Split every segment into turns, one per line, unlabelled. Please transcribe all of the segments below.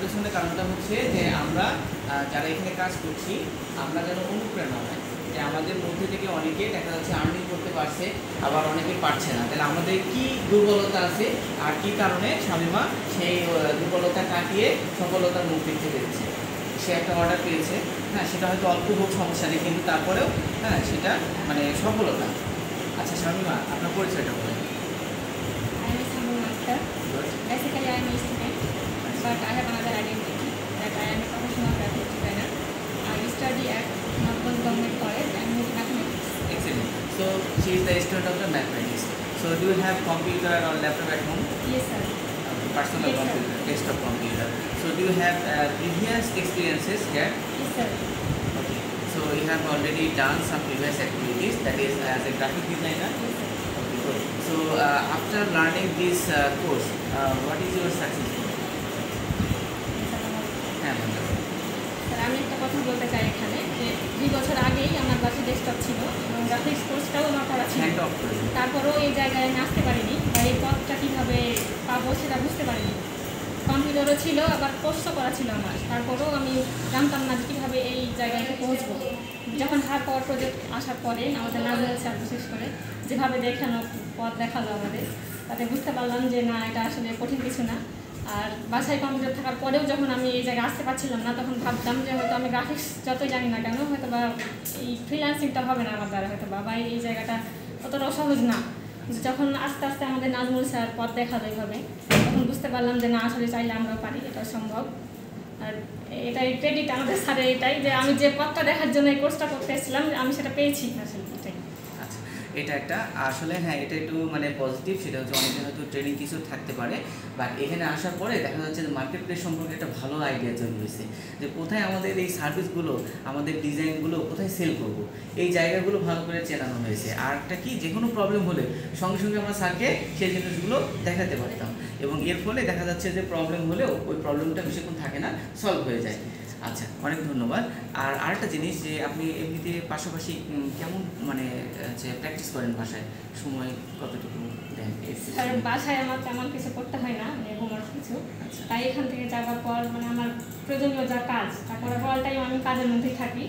পেছনে কারণটা হচ্ছে যে আমরা যারা এখানে কাজ করছি আমরা যেন অনুপ্রেরণা হয় যে আমাদের মধ্যে থেকে অনেকে দেখা যাচ্ছে আর্নিং করতে পারছে, আবার অনেকে পারছে না। তাহলে আমাদের কি দুর্বলতা আছে আর কি কারণে শামীমা সেই দুর্বলতা কাটিয়ে সফলতার মুখ দেখতে পেরেছে। সে একটা অর্ডার পেয়েছে, হ্যাঁ, সেটা হয়তো অল্প হোক সমস্যা নেই, কিন্তু তারপরেও হ্যাঁ সেটা মানে সফলতা। আচ্ছা শামীমা, আপনার পরিচয়টা বলেন।
Basically, I am a student, but I have another identity that I am a professional graphic designer. I study at Northern Government College and Mathematics.
Excellent. So she is the student of the mathematics. So do you have computer or laptop at home?
Yes, sir.
Personal
Yes,
computer,
sir.
desktop computer. So do you have previous experiences here?
Yes, sir.
Okay. So you have already done some previous activities, that is as a graphic designer.
Yes, sir.
Okay, good. So after learning this course, what is your success? হ্যাঁ বলুন।
Sir, আমি একটা কথা বলতে চাই এখানে যে 2 বছর আগেই আমার বাসে ডেস্কটপ ছিল এবং গ্রাফিক্স কোর্সটাও আমার করা ছিল।
হ্যান্ড অফ করে দিন।
তারপরেও এই জায়গায় আমি আসতে পারিনি বা এই পথটা কীভাবে পাবো সেটা বুঝতে পারিনি। কম্পিউটারও ছিল, আবার কোর্সও করা ছিল আমার, তারপরেও আমি জানতাম না যে কীভাবে এই জায়গায় পৌঁছবো। যখন হার পাওয়ার প্রজেক্ট আসার পরে আমাদের নাজমুল স্যার বিশেষ করে যেভাবে দেখানো পথ দেখালো আমাদের, তাতে বুঝতে পারলাম যে না, এটা আসলে কঠিন কিছু না। আর বাসায় কম্পিউটার থাকার পরেও যখন আমি এই জায়গায় আসতে পারছিলাম না, তখন ভাবতাম যে হয়তো আমি গ্রাফিক্স যতই জানি না কেন হয়তো বা এই ফ্রিল্যান্সিংটা হবে না আমার দ্বারা, হয়তো বা এই জায়গাটা অতটাও সহজ না। যখন আস্তে আস্তে আমাদের নাজমুল স্যার পথ দেখালো এইভাবে, তখন বুঝতে পারলাম যে না, আসলে চাইলে আমরাও পারি, এটা সম্ভব। আর এটাই ক্রেডিট আমাদের স্যারের, এটাই যে আমি যে পথটা দেখার জন্য এই কোর্সটা করতে এসেছিলাম আমি সেটা পেয়েছি আসলে, এটাই।
আচ্ছা, এটা একটা আসলে হ্যাঁ এটা একটু মানে পজিটিভ, সেটা হচ্ছে অনেকের হয়তো ট্রেনিং কিছু থাকতে পারে, বাট এখানে আসার পরে দেখা যাচ্ছে যে মার্কেট প্লেস সম্পর্কে একটা ভালো আইডিয়া তৈরি হয়েছে যে কোথায় আমাদের এই সার্ভিসগুলো, আমাদের ডিজাইনগুলো কোথায় সেল করব, এই জায়গাগুলো ভালো করে চেনানো হয়েছে। আর একটা কি, যে কোনো প্রবলেম হলে সঙ্গে সঙ্গে আমরা স্যারকে সেই জিনিসগুলো দেখাতে পারতাম, এবং এর ফলে দেখা যাচ্ছে যে প্রবলেম হলেও ওই প্রবলেমটা বেশিক্ষণ থাকে না, সলভ হয়ে যায়। আচ্ছা, অনেক ধন্যবাদ। আর আরেকটা জিনিস যে আপনি এমনিতে পাশাপাশি কেমন মানে যে প্র্যাকটিস করেন বাসায়, সময় কতটুকু দেন?
আর বাসায় আমার তেমন কিছু করতে হয় না, হোমওয়ার্ক কিছু, তাই এখান থেকে যাওয়ার পর মানে আমার প্রয়োজনীয় যা কাজ, তারপরে অল টাইম আমি কাজের মধ্যেই থাকি।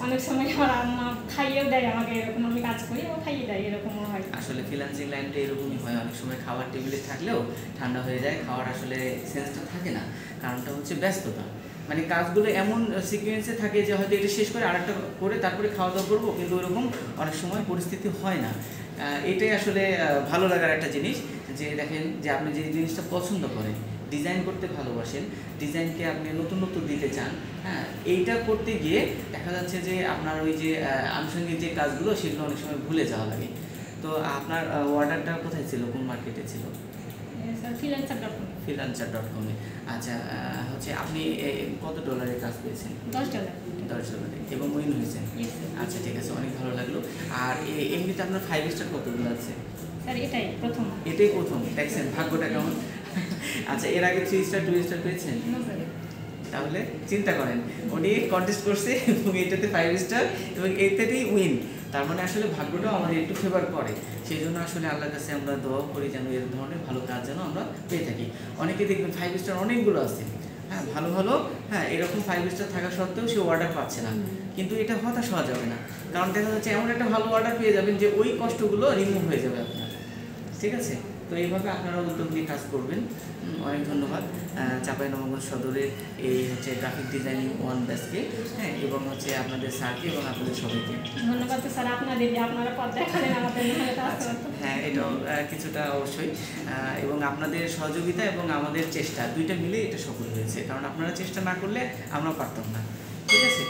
অনেক সময় আমার আম্মা খাইয়েও দেয় আমাকে, এরকম আমি কাজ করি ও খাইয়ে দেয়, এরকমও হয়।
আসলে ফ্রিল্যান্সিং লাইনটা এরকমই হয়, অনেক সময় খাবার টেবিলে থাকলেও ঠান্ডা হয়ে যায়, খাওয়ার আসলে সেন্সটা থাকে না। কারণটা হচ্ছে ব্যস্ততা, মানে কাজগুলো এমন সিকোয়েন্সে থাকে যে হয়তো এটা শেষ করে আরেকটা করে তারপরে খাওয়া দাওয়া করবো, কিন্তু ওরকম অনেক সময় পরিস্থিতি হয় না। এটাই আসলে ভালো লাগার একটা জিনিস যে দেখেন যে আপনি যে জিনিসটা পছন্দ করেন, ডিজাইন করতে ভালোবাসেন, ডিজাইনকে আপনি নতুন নতুন দিতে চান, হ্যাঁ, এইটা করতে গিয়ে দেখা যাচ্ছে যে আপনার ওই যে আনুষঙ্গিক যে কাজগুলো সেগুলো অনেক সময় ভুলে যাওয়া লাগে। তো আপনার অর্ডারটা কোথায় ছিল, কোন মার্কেটে ছিল? freelancer.com-এ। আচ্ছা, হচ্ছে আপনি কত ডলারের কাজ পেয়েছেন? $10 এবং উইন হয়েছেন? আচ্ছা, ঠিক আছে, অনেক ভালো লাগলো। আর এমনিতে আপনার 5 স্টার কতগুলো আছে?
স্যার এটাই প্রথম।
দেখছেন ভাগ্যটা কেমন। আচ্ছা, এর আগে 3 স্টার 2 স্টার পেয়েছেন? তাহলে চিন্তা করেন, উনি কন্টেস্ট করছে এবং এটাতে 5 স্টার এবং এটাতেই উইন। তার মানে আসলে ভাগ্যটাও আমাদের একটু ফেভার করে। সেই জন্য আসলে আল্লাহর কাছে আমরা দোয়া করি যেন এর ধরনের ভালো কাজ যেন আমরা পেয়ে থাকি। অনেকে দেখবেন 5 স্টার অনেকগুলো আছে, হ্যাঁ ভালো ভালো, হ্যাঁ এরকম 5 স্টার থাকা সত্ত্বেও সে অর্ডার পাচ্ছে না, কিন্তু এটা হতাশ হওয়া যাবে না। কারণ দেখা যাচ্ছে এমন একটা ভালো অর্ডার পেয়ে যাবেন যে ওই কষ্টগুলো রিমুভ হয়ে যাবে আপনার। ঠিক আছে, তো এইভাবে আপনারা উদ্যোগ নিয়ে কাজ করবেন। অনেক ধন্যবাদ চাঁপাইনবাবগঞ্জ সদরের এই হচ্ছে গ্রাফিক ডিজাইনিং ওয়ান ব্যাচকে, হ্যাঁ, এবং হচ্ছে আপনাদের স্যারকে এবং আপনাদের সবাইকে
ধন্যবাদ স্যার, আপনাদের আপনারা পথ দেখালেন আমাদের।
হ্যাঁ, এটাও কিছুটা অবশ্যই, এবং আপনাদের সহযোগিতা এবং আমাদের চেষ্টা দুইটা মিলে এটা সফল হয়েছে, কারণ আপনারা চেষ্টা না করলে আমরা পারতাম না। ঠিক আছে।